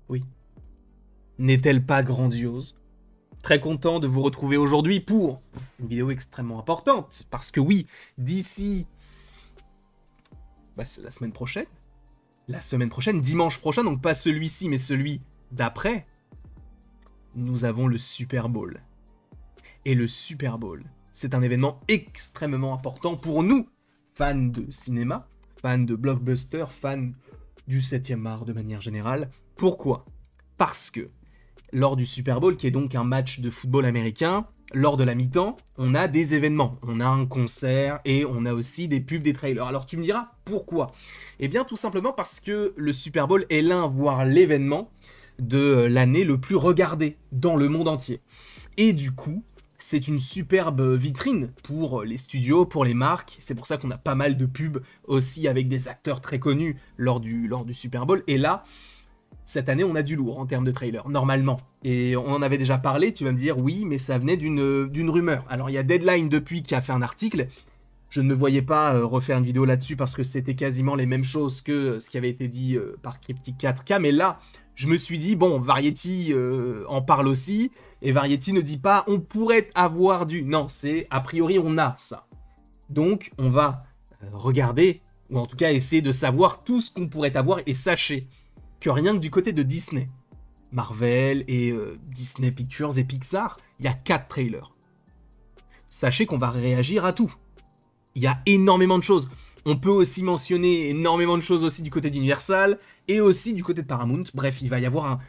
Oui. N'est-elle pas grandiose? Très content de vous retrouver aujourd'hui pour une vidéo extrêmement importante. Parce que oui, d'ici c'est la semaine prochaine, dimanche prochain, donc pas celui-ci, mais celui d'après, nous avons le Super Bowl. Et le Super Bowl, c'est un événement extrêmement important pour nous, fans de cinéma, fans de blockbuster, fans du 7e art de manière générale. Pourquoi? Parce que lors du Super Bowl, qui est donc un match de football américain, lors de la mi-temps, on a des événements. On a un concert et on a aussi des pubs, des trailers. Alors tu me diras pourquoi? Eh bien tout simplement parce que le Super Bowl est l'un, voire l'événement de l'année le plus regardé dans le monde entier. Et du coup, c'est une superbe vitrine pour les studios, pour les marques. C'est pour ça qu'on a pas mal de pubs aussi avec des acteurs très connus lors du Super Bowl. Et là, cette année, on a du lourd en termes de trailer, normalement. Et on en avait déjà parlé, tu vas me dire, oui, mais ça venait d'une rumeur. Alors, il y a Deadline depuis qui a fait un article. Je ne me voyais pas refaire une vidéo là-dessus parce que c'était quasiment les mêmes choses que ce qui avait été dit par Cryptic 4K. Mais là, je me suis dit, bon, Variety en parle aussi. Et Variety ne dit pas, on pourrait avoir du... Non, c'est a priori, on a ça. Donc, on va regarder, ou en tout cas essayer de savoir tout ce qu'on pourrait avoir. Et sachez que rien que du côté de Disney, Marvel et Disney Pictures et Pixar, il y a 4 trailers. Sachez qu'on va réagir à tout. Il y a énormément de choses. On peut aussi mentionner énormément de choses aussi du côté d'Universal et aussi du côté de Paramount. Bref, il va y avoir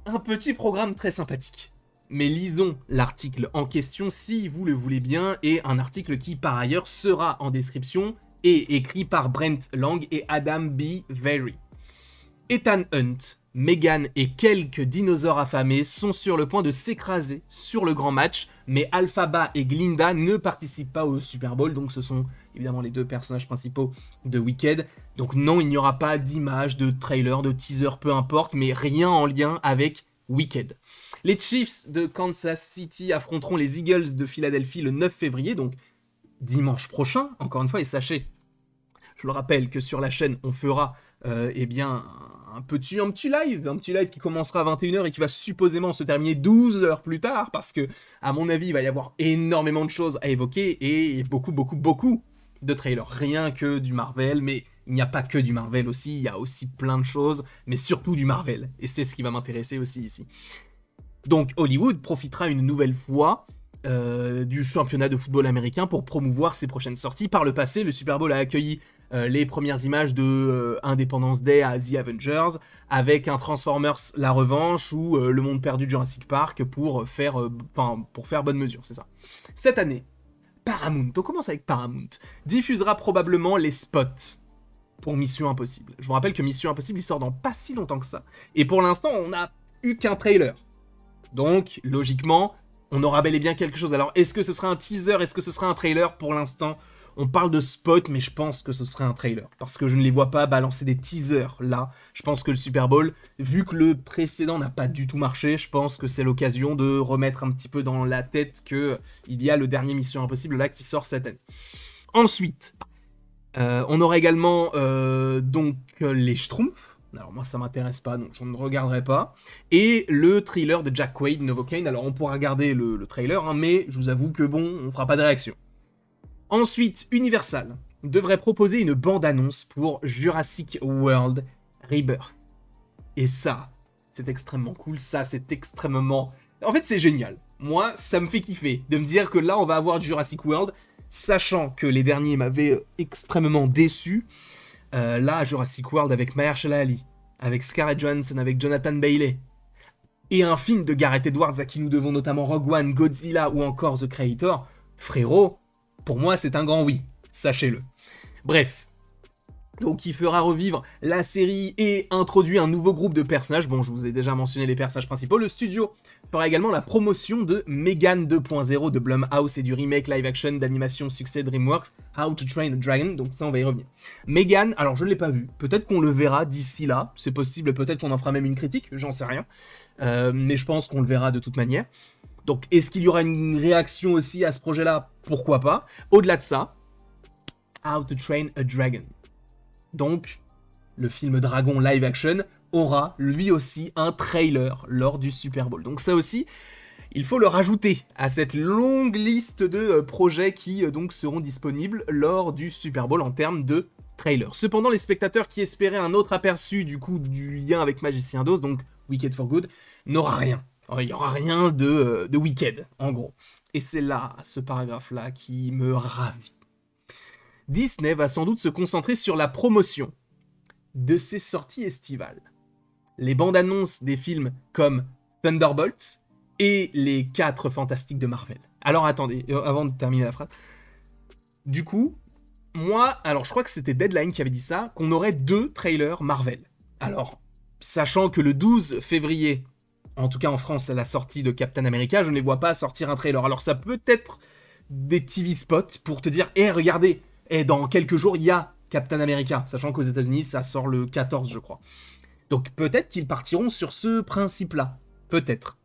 un petit programme très sympathique. Mais lisons l'article en question si vous le voulez bien, et un article qui par ailleurs sera en description et écrit par Brent Lang et Adam B. Very. Ethan Hunt, Megan et quelques dinosaures affamés sont sur le point de s'écraser sur le grand match, mais Alphaba et Glinda ne participent pas au Super Bowl, donc ce sont évidemment les deux personnages principaux de Wicked. Donc non, il n'y aura pas d'image, de trailer, de teaser, peu importe, mais rien en lien avec Wicked. Les Chiefs de Kansas City affronteront les Eagles de Philadelphie le 9 février, donc dimanche prochain, encore une fois, et sachez, je le rappelle que sur la chaîne, on fera eh bien, un petit live qui commencera à 21h et qui va supposément se terminer 12 heures plus tard, parce que, à mon avis, il va y avoir énormément de choses à évoquer et beaucoup de trailers. Rien que du Marvel, mais il n'y a pas que du Marvel aussi, il y a aussi plein de choses, mais surtout du Marvel. Et c'est ce qui va m'intéresser aussi ici. Donc Hollywood profitera une nouvelle fois du championnat de football américain pour promouvoir ses prochaines sorties. Par le passé, le Super Bowl a accueilli les premières images de Independence Day à The Avengers, avec un Transformers La Revanche ou Le Monde Perdu de Jurassic Park pour faire bonne mesure, c'est ça. Cette année, Paramount, on commence avec Paramount, diffusera probablement les spots pour Mission Impossible. Je vous rappelle que Mission Impossible, il sort dans pas si longtemps que ça. Et pour l'instant, on n'a eu qu'un trailer. Donc, logiquement, on aura bel et bien quelque chose. Alors, est-ce que ce sera un teaser? Est-ce que ce sera un trailer? Pour l'instant, on parle de spot, mais je pense que ce serait un trailer. Parce que je ne les vois pas balancer des teasers, là. Je pense que le Super Bowl, vu que le précédent n'a pas du tout marché, je pense que c'est l'occasion de remettre un petit peu dans la tête qu'il y a le dernier Mission Impossible, là, qui sort cette année. Ensuite, on aura également donc les Schtroumpfs. Alors moi ça m'intéresse pas, donc je ne regarderai pas. Et le thriller de Jack Quaid, Novocaine. Alors on pourra regarder le trailer, hein, mais je vous avoue que bon, on fera pas de réaction. Ensuite, Universal devrait proposer une bande-annonce pour Jurassic World Rebirth. Et ça, c'est extrêmement cool, ça c'est extrêmement... En fait c'est génial. Moi, ça me fait kiffer de me dire que là on va avoir du Jurassic World, sachant que les derniers m'avaient extrêmement déçu. Là, Jurassic World avec Mahershala Ali, avec Scarlett Johansson, avec Jonathan Bailey, et un film de Gareth Edwards à qui nous devons notamment Rogue One, Godzilla ou encore The Creator, frérot, pour moi c'est un grand oui, sachez-le. Bref, donc il fera revivre la série et introduit un nouveau groupe de personnages. Bon, je vous ai déjà mentionné les personnages principaux. Le studio fera également la promotion de Megan 2.0 de Blumhouse et du remake live-action d'animation succès DreamWorks, How to Train a Dragon. Donc ça, on va y revenir. Megan, alors je ne l'ai pas vu. Peut-être qu'on le verra d'ici là. C'est possible, peut-être qu'on en fera même une critique. J'en sais rien. Mais je pense qu'on le verra de toute manière. Donc, est-ce qu'il y aura une réaction aussi à ce projet-là? Pourquoi pas. Au-delà de ça, How to Train a Dragon. Donc, le film Dragon live action, aura lui aussi un trailer lors du Super Bowl. Donc ça aussi, il faut le rajouter à cette longue liste de projets qui donc seront disponibles lors du Super Bowl en termes de trailer. Cependant, les spectateurs qui espéraient un autre aperçu du coup du lien avec Magicien d'Oz, donc Wicked for Good, n'aura rien. Il n'y aura rien de Wicked, en gros. Et c'est là, ce paragraphe-là, qui me ravit. Disney va sans doute se concentrer sur la promotion de ses sorties estivales. Les bandes annonces des films comme Thunderbolts et les 4 Fantastiques de Marvel. Alors attendez, avant de terminer la phrase. Du coup, alors je crois que c'était Deadline qui avait dit ça, qu'on aurait 2 trailers Marvel. Alors, sachant que le 12 février, en tout cas en France, à la sortie de Captain America, je ne les vois pas sortir un trailer. Alors ça peut être des TV spots pour te dire, regardez, dans quelques jours, il y a Captain America, sachant qu'aux États-Unis, ça sort le 14, je crois. Donc peut-être qu'ils partiront sur ce principe-là. Peut-être.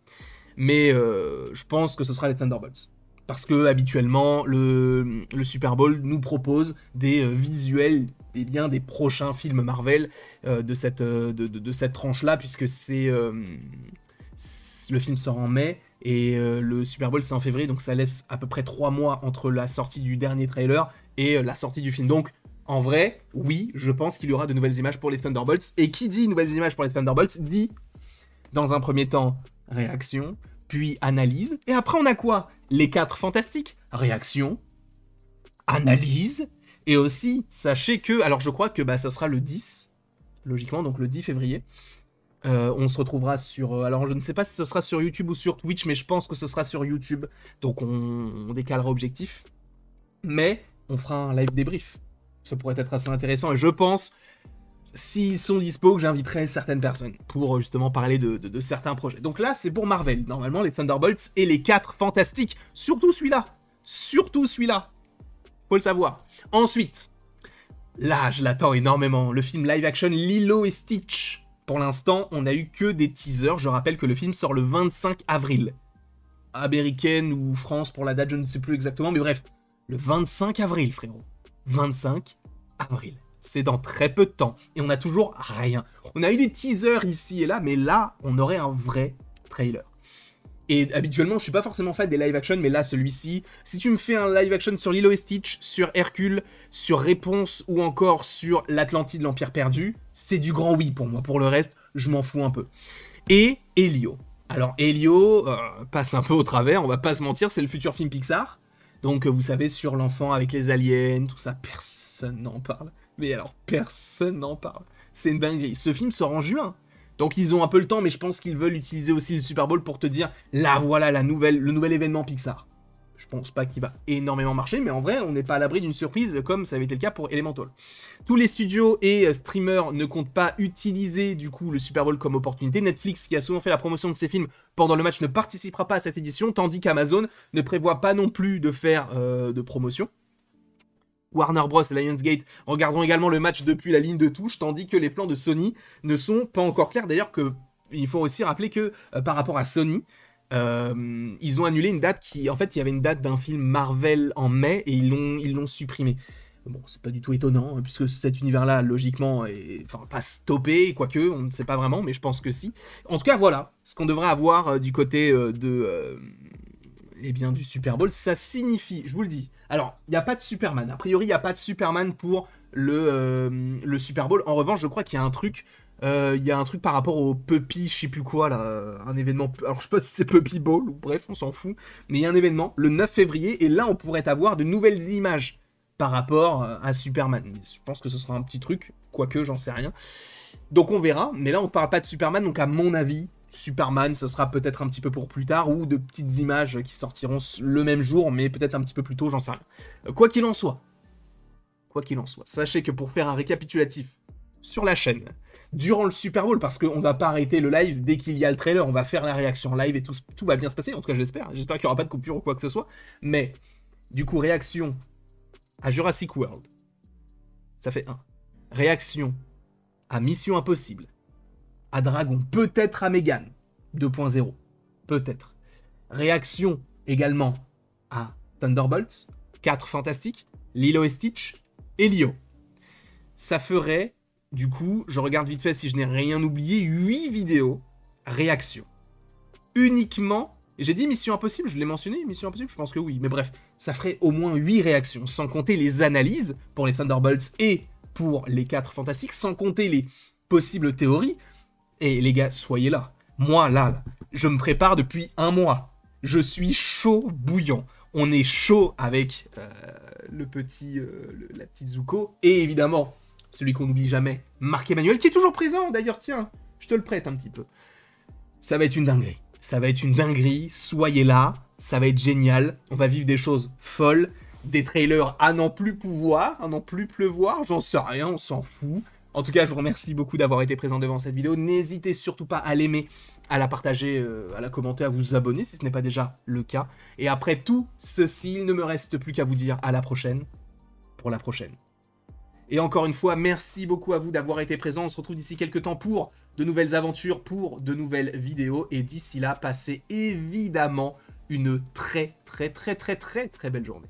Mais je pense que ce sera les Thunderbolts. Parce que habituellement, le Super Bowl nous propose des visuels et bien des prochains films Marvel de cette tranche-là, puisque le film sort en mai et le Super Bowl c'est en février, donc ça laisse à peu près 3 mois entre la sortie du dernier trailer et la sortie du film. Donc en vrai, oui, je pense qu'il y aura de nouvelles images pour les Thunderbolts. Et qui dit nouvelles images pour les Thunderbolts dit, dans un premier temps, réaction, puis analyse. Et après, on a quoi? Les 4 Fantastiques. Réaction, analyse. Et aussi, sachez que... Alors, je crois que ça sera le 10, logiquement, donc le 10 février. On se retrouvera sur... alors, je ne sais pas si ce sera sur YouTube ou sur Twitch, mais je pense que ce sera sur YouTube. Donc, on décalera objectif. Mais on fera un live débrief. Ça pourrait être assez intéressant, et je pense, s'ils sont dispo, que j'inviterai certaines personnes pour justement parler de certains projets. Donc là, c'est pour Marvel, normalement, les Thunderbolts et les 4 Fantastiques. Surtout celui-là. Surtout celui-là. Faut le savoir. Ensuite, là, je l'attends énormément, le film live-action Lilo et Stitch. Pour l'instant, on n'a eu que des teasers. Je rappelle que le film sort le 25 avril. Américaine ou France pour la date, je ne sais plus exactement, mais bref, le 25 avril, frérot. 25 avril. C'est dans très peu de temps. Et on n'a toujours rien. On a eu des teasers ici et là, mais là, on aurait un vrai trailer. Et habituellement, je suis pas forcément fan des live-action, mais là, celui-ci, si tu me fais un live-action sur Lilo et Stitch, sur Hercule, sur Réponse ou encore sur l'Atlantide, l'Empire perdu, c'est du grand oui pour moi. Pour le reste, je m'en fous un peu. Et Elio. Alors, Elio passe un peu au travers, on va pas se mentir, c'est le futur film Pixar. Donc, vous savez, sur l'enfant avec les aliens, tout ça, personne n'en parle. Mais alors, personne n'en parle. C'est une dinguerie. Ce film sort en juin. Donc, ils ont un peu le temps, mais je pense qu'ils veulent utiliser aussi le Super Bowl pour te dire, là, voilà, le nouvel événement Pixar. Je pense pas qu'il va énormément marcher, mais en vrai, on n'est pas à l'abri d'une surprise, comme ça avait été le cas pour Elemental. Tous les studios et streamers ne comptent pas utiliser, du coup, le Super Bowl comme opportunité. Netflix, qui a souvent fait la promotion de ses films pendant le match, ne participera pas à cette édition, tandis qu'Amazon ne prévoit pas non plus de faire de promotion. Warner Bros et Lionsgate regarderont également le match depuis la ligne de touche, tandis que les plans de Sony ne sont pas encore clairs. D'ailleurs, il faut aussi rappeler que par rapport à Sony, ils ont annulé une date qui... En fait, il y avait une date d'un film Marvel en mai et ils l'ont supprimé. Bon, c'est pas du tout étonnant, puisque cet univers-là, logiquement, est... Enfin, pas stoppé, quoique, on ne sait pas vraiment, mais je pense que si. En tout cas, voilà, ce qu'on devrait avoir du côté du Super Bowl, ça signifie, je vous le dis... Alors, il n'y a pas de Superman. A priori, il n'y a pas de Superman pour le Super Bowl. En revanche, je crois qu'il y a un truc... Il y a un truc par rapport au Puppy, je sais plus quoi, là, un événement... Alors, je sais pas si c'est Puppy Bowl, ou bref, on s'en fout. Mais il y a un événement, le 9 février, et là, on pourrait avoir de nouvelles images par rapport à Superman. Je pense que ce sera un petit truc, quoique, j'en sais rien. Donc, on verra. Mais là, on ne parle pas de Superman, donc à mon avis... Superman, ce sera peut-être un petit peu pour plus tard, ou de petites images qui sortiront le même jour, mais peut-être un petit peu plus tôt, j'en sais rien. Quoi qu'il en soit, sachez que pour faire un récapitulatif sur la chaîne, durant le Super Bowl, parce qu'on va pas arrêter le live dès qu'il y a le trailer, on va faire la réaction live et tout va bien se passer, en tout cas j'espère qu'il n'y aura pas de coupure ou quoi que ce soit, mais du coup, réaction à Jurassic World, ça fait 1. Réaction à Mission Impossible, à Dragon, peut-être à Megan 2.0, peut-être. Réaction également à Thunderbolts, 4 Fantastiques, Lilo et Stitch, Elio. Ça ferait Du coup, je regarde vite fait si je n'ai rien oublié. 8 vidéos, réactions. Uniquement, et j'ai dit Mission Impossible, je l'ai mentionné, Mission Impossible, je pense que oui. Mais bref, ça ferait au moins 8 réactions, sans compter les analyses pour les Thunderbolts et pour les 4 Fantastiques, sans compter les possibles théories. Et les gars, soyez là. Moi, là, je me prépare depuis un mois. Je suis chaud bouillant. On est chaud avec la petite Zuko. Et évidemment, celui qu'on n'oublie jamais, Marc-Emmanuel, qui est toujours présent. D'ailleurs, tiens, je te le prête un petit peu. Ça va être une dinguerie. Ça va être une dinguerie. Soyez là. Ça va être génial. On va vivre des choses folles. Des trailers à n'en plus pouvoir, à n'en plus pleuvoir. J'en sais rien, on s'en fout. En tout cas, je vous remercie beaucoup d'avoir été présent devant cette vidéo. N'hésitez surtout pas à l'aimer, à la partager, à la commenter, à vous abonner si ce n'est pas déjà le cas. Et après tout ceci, il ne me reste plus qu'à vous dire à la prochaine, pour la prochaine. Et encore une fois, merci beaucoup à vous d'avoir été présent. On se retrouve d'ici quelques temps pour de nouvelles aventures, pour de nouvelles vidéos. Et d'ici là, passez évidemment une très belle journée.